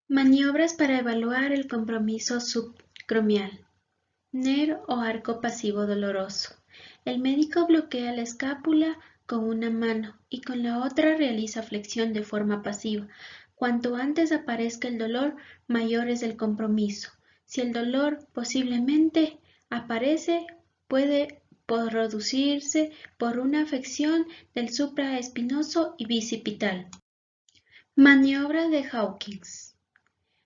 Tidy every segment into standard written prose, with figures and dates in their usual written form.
Maniobras para evaluar el compromiso subacromial, NER o arco pasivo doloroso. El médico bloquea la escápula con una mano y con la otra realiza flexión de forma pasiva. Cuanto antes aparezca el dolor, mayor es el compromiso. Si el dolor posiblemente aparece, puede producirse por una afección del supraespinoso y bicipital. Maniobra de Hawkins.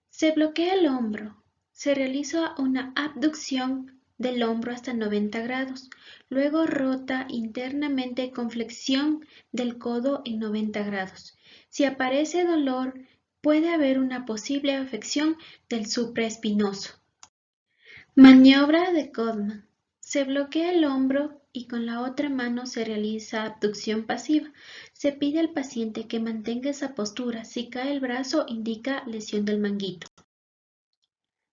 Se bloquea el hombro. Se realiza una abducción del hombro hasta 90 grados. Luego rota internamente con flexión del codo en 90 grados. Si aparece dolor, puede haber una posible afección del supraespinoso. Maniobra de Codman. Se bloquea el hombro y con la otra mano se realiza abducción pasiva. Se pide al paciente que mantenga esa postura. Si cae el brazo, indica lesión del manguito.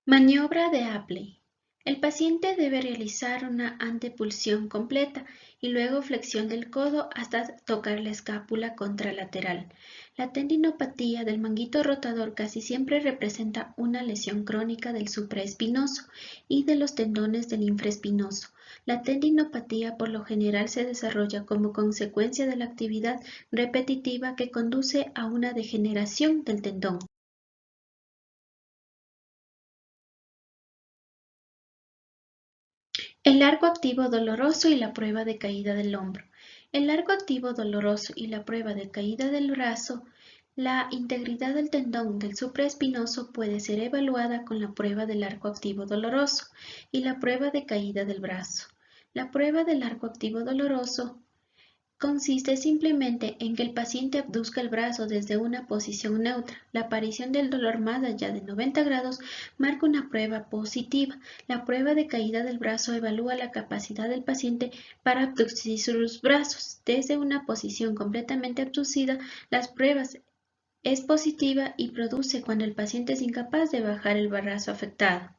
Maniobra de Apley. El paciente debe realizar una antepulsión completa y luego flexión del codo hasta tocar la escápula contralateral. La tendinopatía del manguito rotador casi siempre representa una lesión crónica del supraespinoso y de los tendones del infraespinoso. La tendinopatía por lo general se desarrolla como consecuencia de la actividad repetitiva que conduce a una degeneración del tendón. El arco activo doloroso y la prueba de caída del hombro. El arco activo doloroso y la prueba de caída del brazo. La integridad del tendón del supraespinoso puede ser evaluada con la prueba del arco activo doloroso y la prueba de caída del brazo. La prueba del arco activo doloroso consiste simplemente en que el paciente abduzca el brazo desde una posición neutra. La aparición del dolor más allá de 90 grados marca una prueba positiva. La prueba de caída del brazo evalúa la capacidad del paciente para abducir sus brazos. Desde una posición completamente abducida, las pruebas es positiva y produce cuando el paciente es incapaz de bajar el brazo afectado.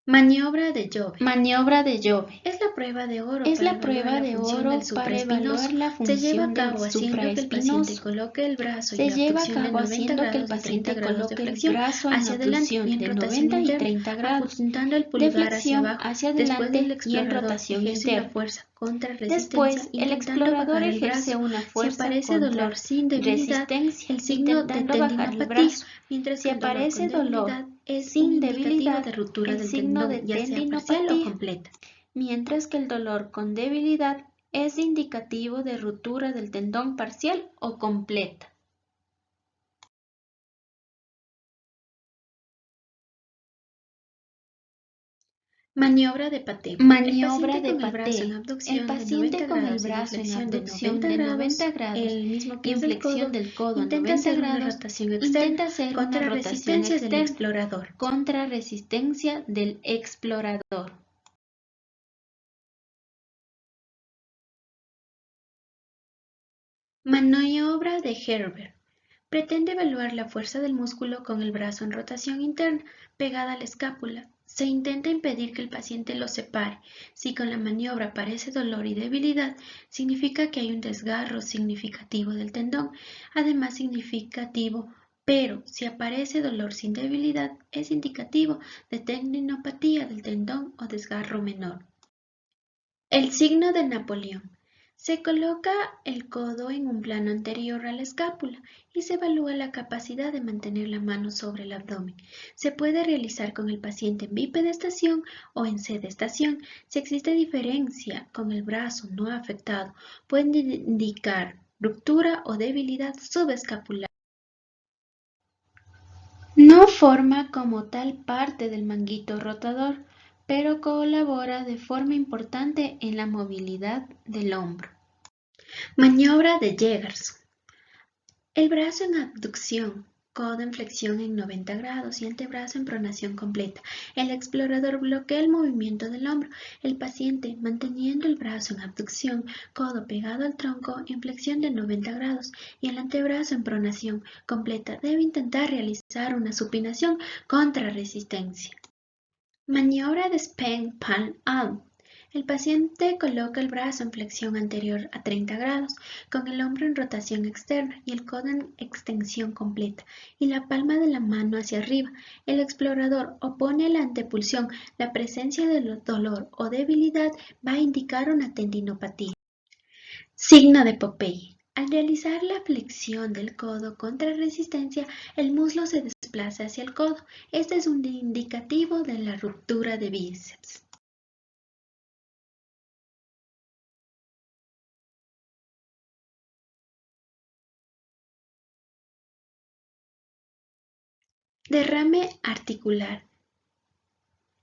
Maniobra de Jobe. Maniobra de Jobe. Es la prueba de oro Es para la prueba de oro para evaluar la Se lleva a función cabo del haciendo que el paciente supraespinoso. coloque el brazo y Se lleva a abducción de cabo 90 haciendo que el grados y 30 paciente grados de coloque el flexión brazo en hacia adelante y abducción en de rotación 90 y interna, 30 grados apuntando el de pulgar hacia flexión abajo. hacia Después el adelante y en explorador rotación ejerce una interna. fuerza contra resistencia Después, el intentando explorador bajar el ejerce brazo. una Si fuerza aparece dolor contra sin debilidad, resistencia, el signo de intentando bajar el tendinopatía, brazo. mientras Si que el dolor con aparece dolor debilidad es un sin indicativo debilidad, de ruptura el del signo de tendón, ya sea parcial o tendinopatía, completa. mientras que el dolor con debilidad es indicativo de ruptura del tendón parcial o completa. Maniobra de Paté. Maniobra de El brazo en Paté. abducción El de paciente 90 con el grados y en brazo en flexión de abducción 90 de grados, 90 grados el mismo que y en es del flexión codo, del codo a intenta 90 hacer una grados, rotación externa intenta hacer una contra rotación resistencias del externa explorador. contra resistencia del explorador. Maniobra de Herbert. Pretende evaluar la fuerza del músculo con el brazo en rotación interna pegada a la escápula. Se intenta impedir que el paciente lo separe. Si con la maniobra aparece dolor y debilidad, significa que hay un desgarro significativo del tendón, además significativo, pero si aparece dolor sin debilidad, es indicativo de tendinopatía del tendón o desgarro menor. El signo de Napoleón. Se coloca el codo en un plano anterior a la escápula y se evalúa la capacidad de mantener la mano sobre el abdomen. Se puede realizar con el paciente en bipedestación o en sedestación. Si existe diferencia con el brazo no afectado, pueden indicar ruptura o debilidad subescapular. No forma como tal parte del manguito rotador, pero colabora de forma importante en la movilidad del hombro. Maniobra de Jeggerson. El brazo en abducción, codo en flexión en 90 grados y antebrazo en pronación completa. El explorador bloquea el movimiento del hombro. El paciente, manteniendo el brazo en abducción, codo pegado al tronco en flexión de 90 grados y el antebrazo en pronación completa, debe intentar realizar una supinación contra resistencia. Maniobra de Spence Palm Arm. El paciente coloca el brazo en flexión anterior a 30 grados, con el hombro en rotación externa y el codo en extensión completa, y la palma de la mano hacia arriba. El explorador opone la antepulsión. La presencia de dolor o debilidad va a indicar una tendinopatía. Signo de Popeye. Al realizar la flexión del codo contra resistencia, el muslo se desplaza hacia el codo. Este es un indicativo de la ruptura de bíceps. Derrame articular.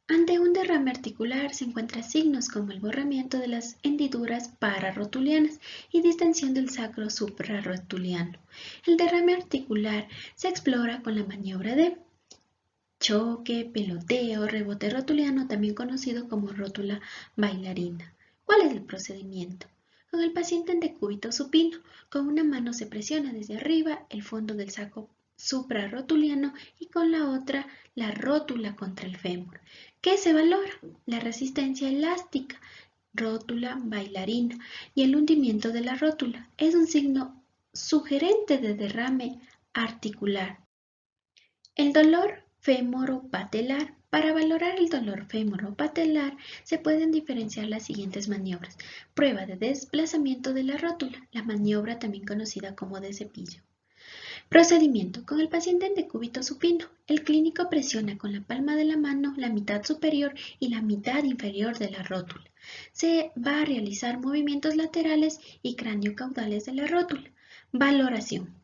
Ante un derrame articular se encuentran signos como el borramiento de las hendiduras pararrotulianas y distensión del sacro suprarrotuliano. El derrame articular se explora con la maniobra de choque, peloteo, rebote rotuliano, también conocido como rótula bailarina. ¿Cuál es el procedimiento? Con el paciente en decúbito supino, con una mano se presiona desde arriba el fondo del saco suprarrotuliano y con la otra la rótula contra el fémur. ¿Qué se valora? La resistencia elástica, rótula bailarina, y el hundimiento de la rótula. Es un signo sugerente de derrame articular. El dolor fémoro-patelar. Para valorar el dolor fémoro-patelar se pueden diferenciar las siguientes maniobras. Prueba de desplazamiento de la rótula, la maniobra también conocida como de cepillo. Procedimiento. Con el paciente en decúbito supino, el clínico presiona con la palma de la mano la mitad superior y la mitad inferior de la rótula. Se va a realizar movimientos laterales y craneocaudales de la rótula. Valoración.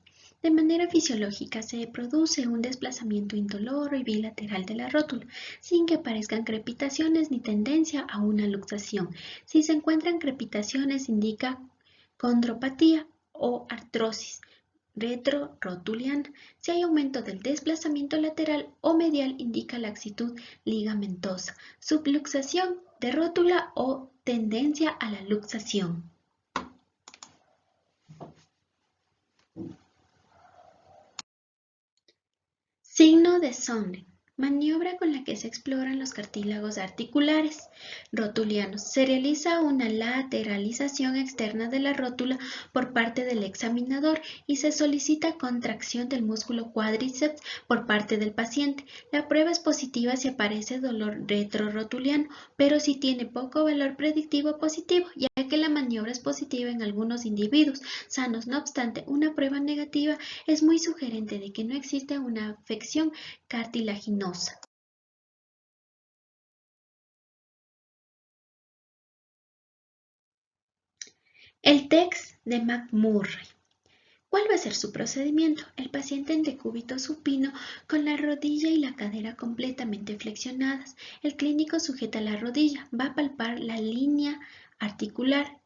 De manera fisiológica se produce un desplazamiento indoloro y bilateral de la rótula, sin que aparezcan crepitaciones ni tendencia a una luxación. Si se encuentran crepitaciones, indica condropatía o artrosis retrorotuliana. Si hay aumento del desplazamiento lateral o medial, indica laxitud ligamentosa, subluxación de rótula o tendencia a la luxación. Signo de Sonnen. Maniobra con la que se exploran los cartílagos articulares rotulianos. Se realiza una lateralización externa de la rótula por parte del examinador y se solicita contracción del músculo cuádriceps por parte del paciente. La prueba es positiva si aparece dolor retrorotuliano, pero si tiene poco valor predictivo positivo, ya que la maniobra es positiva en algunos individuos sanos. No obstante, una prueba negativa es muy sugerente de que no existe una afección cartilaginosa. El TEX de McMurray. ¿Cuál va a ser su procedimiento? El paciente en decúbito supino con la rodilla y la cadera completamente flexionadas. El clínico sujeta la rodilla, va a palpar la línea articular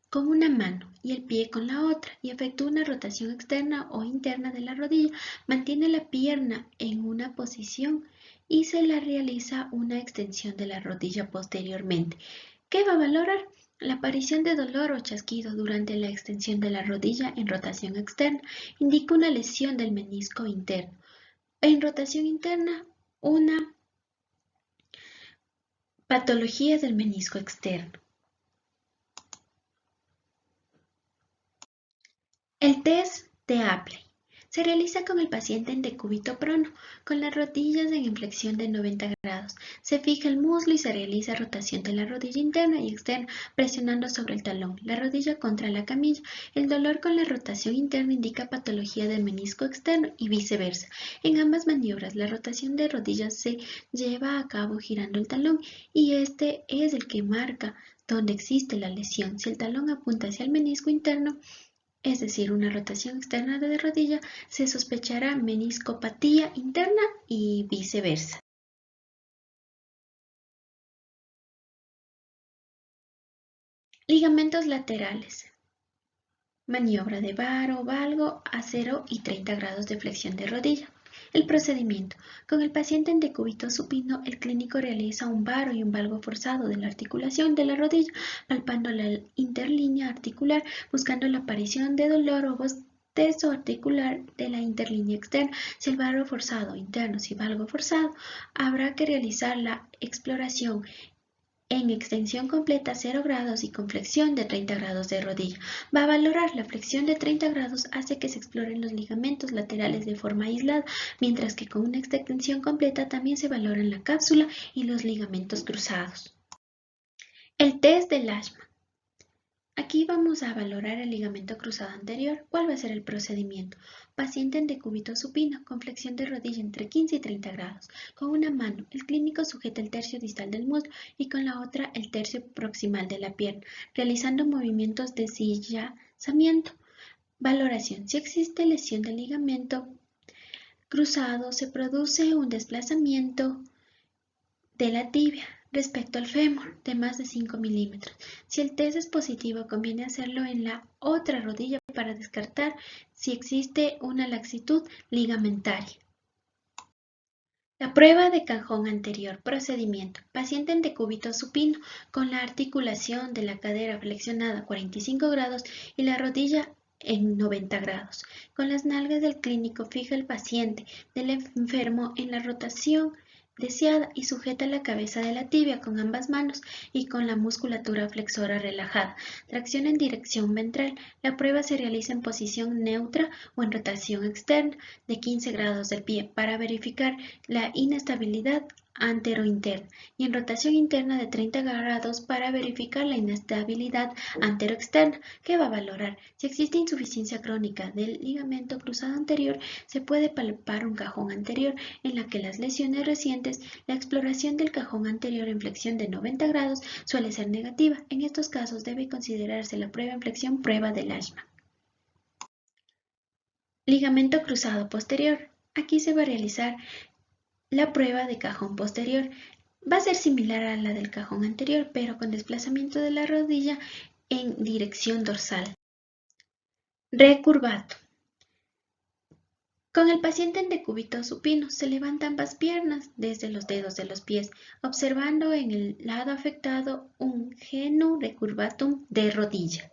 con una mano y el pie con la otra y efectúa una rotación externa o interna de la rodilla. Mantiene la pierna en una posición y se le realiza una extensión de la rodilla posteriormente. ¿Qué va a valorar? La aparición de dolor o chasquido durante la extensión de la rodilla en rotación externa indica una lesión del menisco interno. En rotación interna, una patología del menisco externo. El test de Apley se realiza con el paciente en decúbito prono, con las rodillas en inflexión de 90 grados. Se fija el muslo y se realiza rotación de la rodilla interna y externa, presionando sobre el talón, la rodilla contra la camilla. El dolor con la rotación interna indica patología del menisco externo y viceversa. En ambas maniobras, la rotación de rodillas se lleva a cabo girando el talón y este es el que marca donde existe la lesión. Si el talón apunta hacia el menisco interno, es decir, una rotación externa de rodilla, se sospechará meniscopatía interna y viceversa. Ligamentos laterales. Maniobra de varo, valgo a 0 y 30 grados de flexión de rodilla. El procedimiento. Con el paciente en decúbito supino, el clínico realiza un varo y un valgo forzado de la articulación de la rodilla, palpando la interlínea articular, buscando la aparición de dolor o bostezo articular de la interlínea externa. Si el varo forzado interno, si valgo forzado, habrá que realizar la exploración en extensión completa 0 grados y con flexión de 30 grados de rodilla. Va a valorar la flexión de 30 grados hace que se exploren los ligamentos laterales de forma aislada, mientras que con una extensión completa también se valoran la cápsula y los ligamentos cruzados. El test de Lashman. Aquí vamos a valorar el ligamento cruzado anterior. ¿Cuál va a ser el procedimiento? Paciente en decúbito supino con flexión de rodilla entre 15 y 30 grados. Con una mano, el clínico sujeta el tercio distal del muslo y con la otra el tercio proximal de la pierna, realizando movimientos de sillazamiento. Valoración. Si existe lesión del ligamento cruzado, se produce un desplazamiento de la tibia respecto al fémur de más de 5 milímetros. Si el test es positivo, conviene hacerlo en la otra rodilla para descartar si existe una laxitud ligamentaria. La prueba de cajón anterior. Procedimiento. Paciente en decúbito supino con la articulación de la cadera flexionada a 45 grados y la rodilla en 90 grados. Con las nalgas del clínico fija el paciente del enfermo en la rotación deseada y sujeta la cabeza de la tibia con ambas manos y con la musculatura flexora relajada. Tracción en dirección ventral. La prueba se realiza en posición neutra o en rotación externa de 15 grados del pie para verificar la inestabilidad antero-interna y en rotación interna de 30 grados para verificar la inestabilidad antero-externa, que va a valorar si existe insuficiencia crónica del ligamento cruzado anterior. Se puede palpar un cajón anterior en la que las lesiones recientes, la exploración del cajón anterior en flexión de 90 grados suele ser negativa. En estos casos debe considerarse la prueba en flexión prueba de Lashman. Ligamento cruzado posterior. Aquí se va a realizar la prueba de cajón posterior. Va a ser similar a la del cajón anterior, pero con desplazamiento de la rodilla en dirección dorsal. Recurvato. Con el paciente en decúbito supino se levanta ambas piernas desde los dedos de los pies, observando en el lado afectado un genu recurvatum de rodilla.